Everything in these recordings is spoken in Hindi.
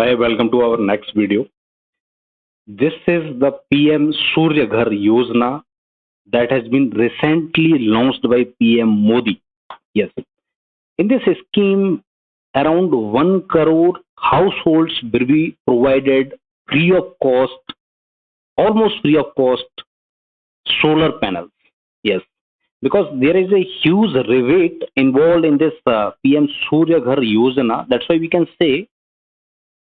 Hi, welcome to our next video. This is the PM Surya Ghar Yojana that has been recently launched by PM Modi. Yes, in this scheme, around 1 crore households will be provided free of cost, almost free of cost, solar panels. Yes, because there is a huge rebate involved in this PM Surya Ghar Yojana. That's why we can say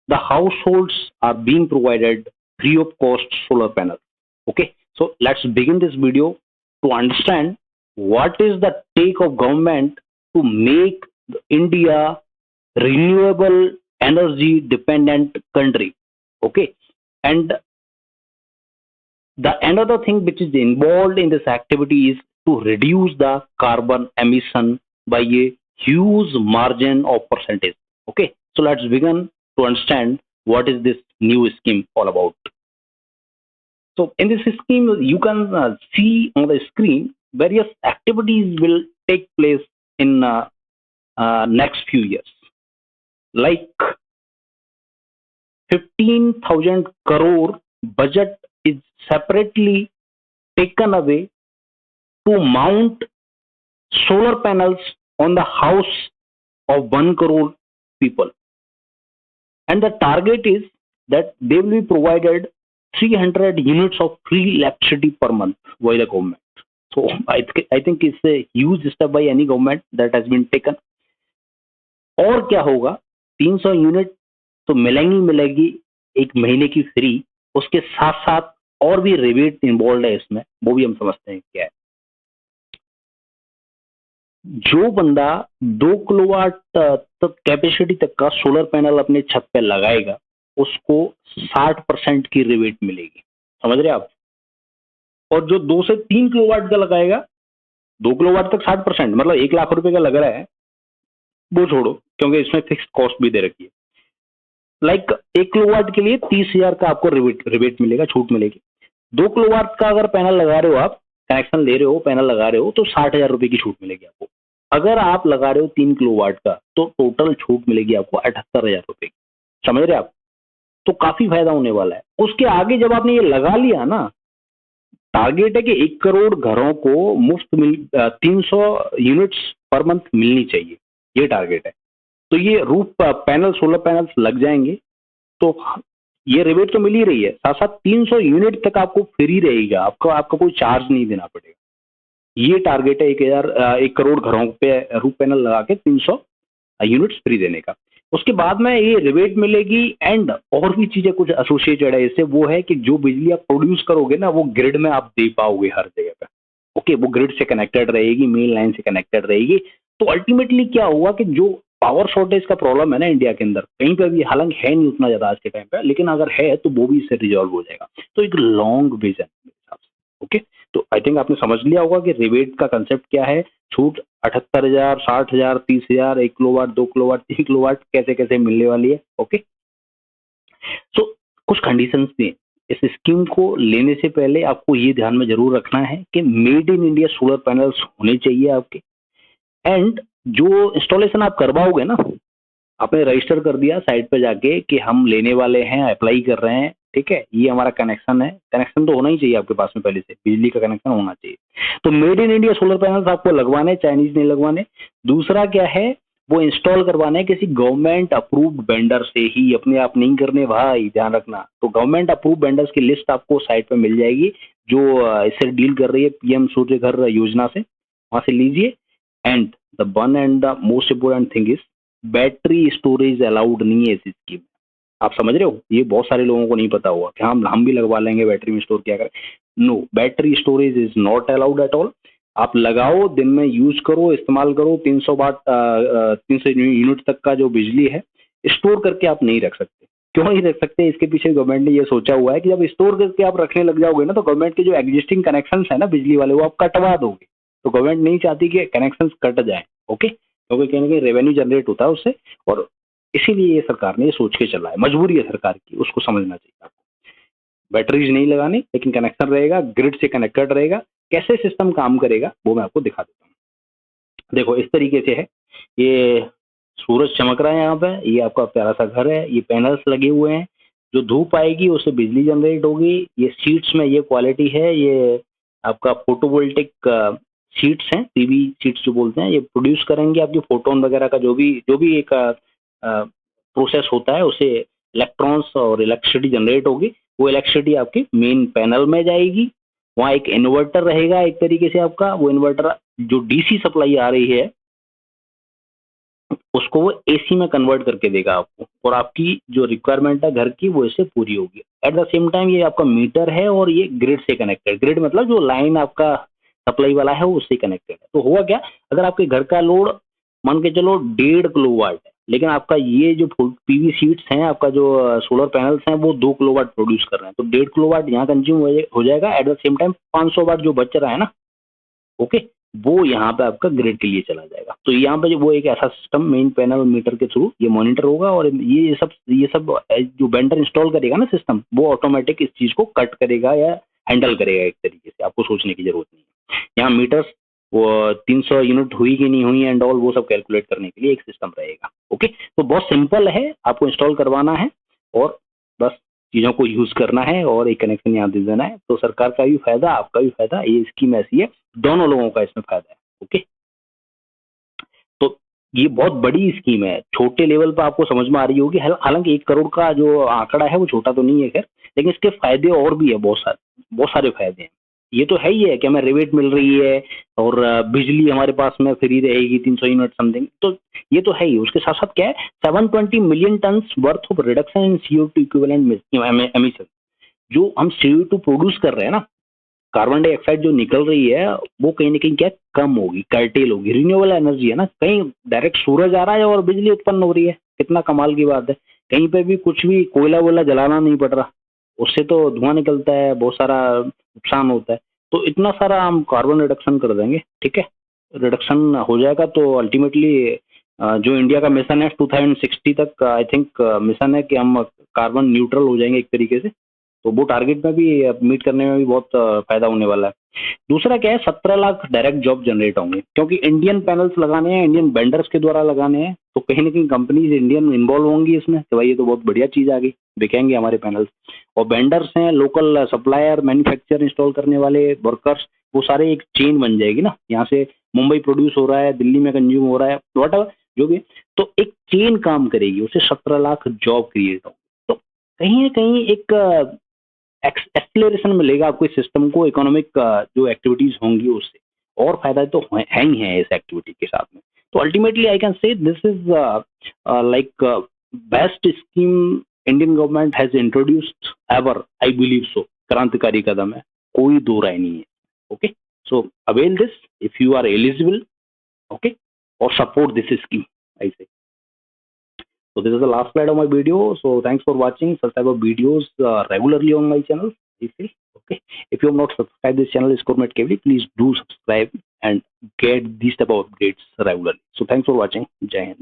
the households are being provided free of cost solar panels. Okay, so let's begin this video to understand what is the take of government to make India renewable energy dependent country. Okay, and the another thing which is involved in this activity is to reduce the carbon emission by a huge margin of percentage. Okay, so let's begin to understand what is this new scheme all about. So in this scheme, you can see on the screen various activities will take place in next few years, like 15,000 crore budget is separately taken away to mount solar panels on the house of 1 crore people. And the target is that they will be provided 300 units of free electricity per month by the government. So I think it's a huge step by any government that has been taken. और क्या होगा, 300 यूनिट तो मिलेगी एक महीने की फ्री, उसके साथ साथ और भी रिबेट इन्वॉल्व है इसमें, वो भी हम समझते हैं क्या है. जो बंदा 2 किलोवाट तक कैपेसिटी तक का सोलर पैनल अपने छत पे लगाएगा उसको 60% की रिबेट मिलेगी. समझ रहे आप? और जो 2 से 3 किलोवाट का लगाएगा, 2 किलोवाट तक 60%, मतलब 1 लाख रुपए का लग रहा है, वो छोड़ो क्योंकि इसमें फिक्स कॉस्ट भी दे रखी है. लाइक 1 किलोवाट के लिए 30,000 का आपको रिबेट मिलेगा, छूट मिलेगी. 2 किलोवाट का अगर पैनल लगा रहे हो, आप कनेक्शन ले रहे हो, पैनल लगा रहे हो, तो 60,000 रुपए की छूट मिलेगी आपको. अगर आप लगा रहे हो 3 किलोवाट का तो टोटल छूट मिलेगी आपको 78,000 रुपए की. समझ रहे आप? तो काफी फायदा होने वाला है. उसके आगे जब आपने ये लगा लिया ना, टारगेट है कि 1 करोड़ घरों को मुफ्त 300 यूनिट्स पर मंथ मिलनी चाहिए, ये टारगेट है. तो ये रूफ पैनल, सोलर पैनल्स लग जाएंगे तो ये रिबेट तो मिल ही रही है, साथ साथ 300 यूनिट तक आपको फ्री रहेगा, आपका कोई चार्ज नहीं देना पड़ेगा. ये टारगेट है 1 करोड़ घरों पे रूफ पैनल लगा के 300 यूनिट्स फ्री देने का. उसके बाद में ये रिबेट मिलेगी एंड और भी चीजें कुछ एसोसिएटेड है इससे. वो है कि जो बिजली आप प्रोड्यूस करोगे ना, वो ग्रिड में आप दे पाओगे हर जगह पे. ओके, वो ग्रिड से कनेक्टेड रहेगी, मेन लाइन से कनेक्टेड रहेगी. तो अल्टीमेटली क्या हुआ कि जो पावर शॉर्टेज का प्रॉब्लम है ना इंडिया के अंदर, कहीं पे भी हालांकि है नहीं उतना ज्यादा आज के टाइम पे, लेकिन अगर है तो वो भी इससे रिजॉल्व हो जाएगा. तो एक लॉन्ग विजन मेरे हिसाब से. ओके, तो आई थिंक आपने समझ लिया होगा कि रिबेट का कंसेप्ट क्या है. छूट 78,000, 60,000, 30,000, 1 किलोवाट, 2 किलोवाट, 3 किलोवाट कैसे कैसे मिलने वाली है. ओके, सो कुछ कंडीशंस भी हैं. इस स्कीम को लेने से पहले आपको ये ध्यान में जरूर रखना है कि made in India solar panels होने चाहिए आपके. एंड जो इंस्टॉलेशन आप करवाओगे ना, आपने रजिस्टर कर दिया साइट पे जाके कि हम लेने वाले हैं, अप्लाई कर रहे हैं, ठीक है, ये हमारा कनेक्शन है. कनेक्शन तो होना ही चाहिए आपके पास में, पहले से बिजली का कनेक्शन होना चाहिए. तो made in India solar panels आपको लगवाने, चाइनीज नहीं लगवाने. दूसरा क्या है, वो इंस्टॉल करवाने किसी गवर्नमेंट अप्रूव्ड वेंडर से ही, अपने आप नहीं करने भाई, ध्यान रखना. तो गवर्नमेंट अप्रूव्ड वेंडर्स की लिस्ट आपको साइट पे मिल जाएगी जो इससे डील कर रही है पीएम सूर्य घर योजना से, वहां से लीजिए. And the one and the most important thing is battery storage allowed नहीं है इस स्कीम. आप समझ रहे हो? ये बहुत सारे लोगों को नहीं पता हुआ कि हम भी लगवा लेंगे, बैटरी में स्टोर क्या करें. No, battery storage is not allowed at all. आप लगाओ, दिन में यूज करो, इस्तेमाल करो. 300 यूनिट तक का जो बिजली है स्टोर करके आप नहीं रख सकते. क्यों नहीं रख सकते? इसके पीछे गवर्नमेंट ने ये सोचा हुआ है कि जब स्टोर करके आप रखने लग जाओगे ना, तो गवर्नमेंट के जो एग्जिस्टिंग कनेक्शन है ना बिजली वाले, वो आप कटवा दोगे. तो गवर्नमेंट नहीं चाहती कि कनेक्शन कट जाए. ओके, क्योंकि कहीं ना कहीं रेवेन्यू जनरेट होता है उससे, और इसीलिए ये सरकार ने ये सोच के चला है. मजबूरी है सरकार की, उसको समझना चाहिए आपको. बैटरीज नहीं लगानी, लेकिन कनेक्शन रहेगा, ग्रिड से कनेक्टेड रहेगा. कैसे सिस्टम काम करेगा वो मैं आपको दिखा देता हूँ. देखो इस तरीके से है ये सूरज चमक रहा है यहाँ पे, ये आपका प्यारा सा घर है, ये पैनल्स लगे हुए हैं, जो धूप आएगी उससे बिजली जनरेट होगी। ये शीट्स में ये क्वालिटी है, ये आपका फोटोवोल्टिक शीट्स हैं, पीवी शीट्स जो बोलते हैं, ये प्रोड्यूस करेंगे आपकी फोटोन वगैरह का जो भी एक प्रोसेस होता है, उसे इलेक्ट्रॉन्स और इलेक्ट्रिसिटी जनरेट होगी। वो इलेक्ट्रिसिटी आपकी मेन पैनल में जाएगी, वहाँ एक इन्वर्टर रहेगा एक तरीके से आपका, वो इन्वर्टर जो डीसी सप्लाई आ रही है उसको वो एसी में कन्वर्ट करके देगा आपको, और आपकी जो रिक्वायरमेंट है घर की वो इससे पूरी होगी। एट द सेम टाइम ये आपका मीटर है और ये ग्रिड से कनेक्टेड, ग्रिड मतलब जो लाइन आपका सप्लाई वाला है वो उससे कनेक्टेड है। तो हुआ क्या, अगर आपके घर का लोड मान के चलो 1.5 किलोवाट है, लेकिन आपका ये जो पीवी शीट्स हैं, आपका जो सोलर पैनल्स हैं वो 2 किलोवाट प्रोड्यूस कर रहे हैं, तो 1.5 किलोवाट यहाँ कंज्यूम हो जाएगा। एट द सेम टाइम 500 वाट जो बच रहा है ना, ओके, वो यहाँ पे आपका ग्रिड के लिए चला जाएगा। तो यहाँ पे वो एक ऐसा सिस्टम मेन पैनल मीटर के थ्रू ये मॉनिटर होगा, और ये सब जो वेंडर इंस्टॉल करेगा ना सिस्टम, वो ऑटोमेटिक इस चीज को कट करेगा या हैंडल करेगा, एक तरीके से आपको सोचने की जरूरत नहीं है। यहाँ मीटर्स वो 300 यूनिट हुई कि नहीं हुई एंड ऑल वो सब कैलकुलेट करने के लिए एक सिस्टम रहेगा। ओके, तो बहुत सिंपल है, आपको इंस्टॉल करवाना है और बस चीज़ों को यूज़ करना है और एक कनेक्शन यहाँ दे देना है। तो सरकार का भी फायदा, आपका भी फायदा, ये स्कीम ऐसी है, दोनों लोगों का इसमें फायदा है। ओके, तो ये बहुत बड़ी स्कीम है, छोटे लेवल पर आपको समझ में आ रही होगी, हालांकि 1 करोड़ का जो आंकड़ा है वो छोटा तो नहीं है खैर, लेकिन इसके फायदे और भी है, बहुत सारे फायदे हैं। ये तो है ही है कि हमें रिबेट मिल रही है और बिजली हमारे पास में फ्री रहेगी 300 यूनिट समथिंग, तो ये तो है ही। उसके साथ साथ क्या है, 720 million ton worth of reduction in CO2 equivalent emission. जो हम CO2 प्रोड्यूस कर रहे हैं ना, कार्बन डाइऑक्साइड जो निकल रही है वो कहीं ना कहीं क्या कम होगी, कर्टेल होगी। रिन्यूएबल एनर्जी है ना, कहीं डायरेक्ट सूरज आ रहा है और बिजली उत्पन्न हो रही है, कितना कमाल की बात है। कहीं पे भी कुछ भी कोयला वोला जलाना नहीं पड़ रहा, उससे तो धुआं निकलता है, बहुत सारा नुकसान होता है। तो इतना सारा हम कार्बन रिडक्शन कर देंगे, ठीक है, रिडक्शन हो जाएगा तो अल्टीमेटली जो इंडिया का मिशन है 2060 तक, आई थिंक मिशन है कि हम कार्बन न्यूट्रल हो जाएंगे एक तरीके से। तो वो टारगेट में भी मीट करने में भी बहुत फायदा होने वाला है। दूसरा क्या है, 17 लाख डायरेक्ट जॉब जनरेट होंगे, क्योंकि इंडियन पैनल्स लगाने हैं, इंडियन वेंडर्स के द्वारा लगाने हैं, तो कहीं ना कहीं कंपनीज इंडियन इन्वॉल्व होंगी इसमें, तो भाई ये तो बहुत बढ़िया चीज आ गई, बिकेंगे हमारे पैनल्स। और वेंडर्स हैं, लोकल सप्लायर, मैन्युफैक्चर, इंस्टॉल करने वाले वर्कर्स, वो सारे एक चेन बन जाएगी ना। यहाँ से मुंबई प्रोड्यूस हो रहा है, दिल्ली में कंज्यूम हो रहा है, वट जो भी, तो एक चेन काम करेगी, उससे 17 लाख जॉब क्रिएट हो। तो कहीं ना कहीं एक एक्सेलरेशन मिलेगा आपको इस सिस्टम को, इकोनॉमिक जो एक्टिविटीज होंगी उससे, और फायदा तो है ही है इस एक्टिविटी के साथ में। तो ultimately I can say this is like best scheme Indian government has introduced ever, I believe so. क्रांतिकारी कदम है, कोई दो राय नहीं है। Okay, so avail this if you are eligible, okay, और support this scheme, I say. So this is the last slide of my video. So thanks for watching such type of videos regularly on my channel. Okay, if you have not subscribed this channel, Scoremat Kevli, please do subscribe and get these type of updates regularly. So thanks for watching. Jai Hind.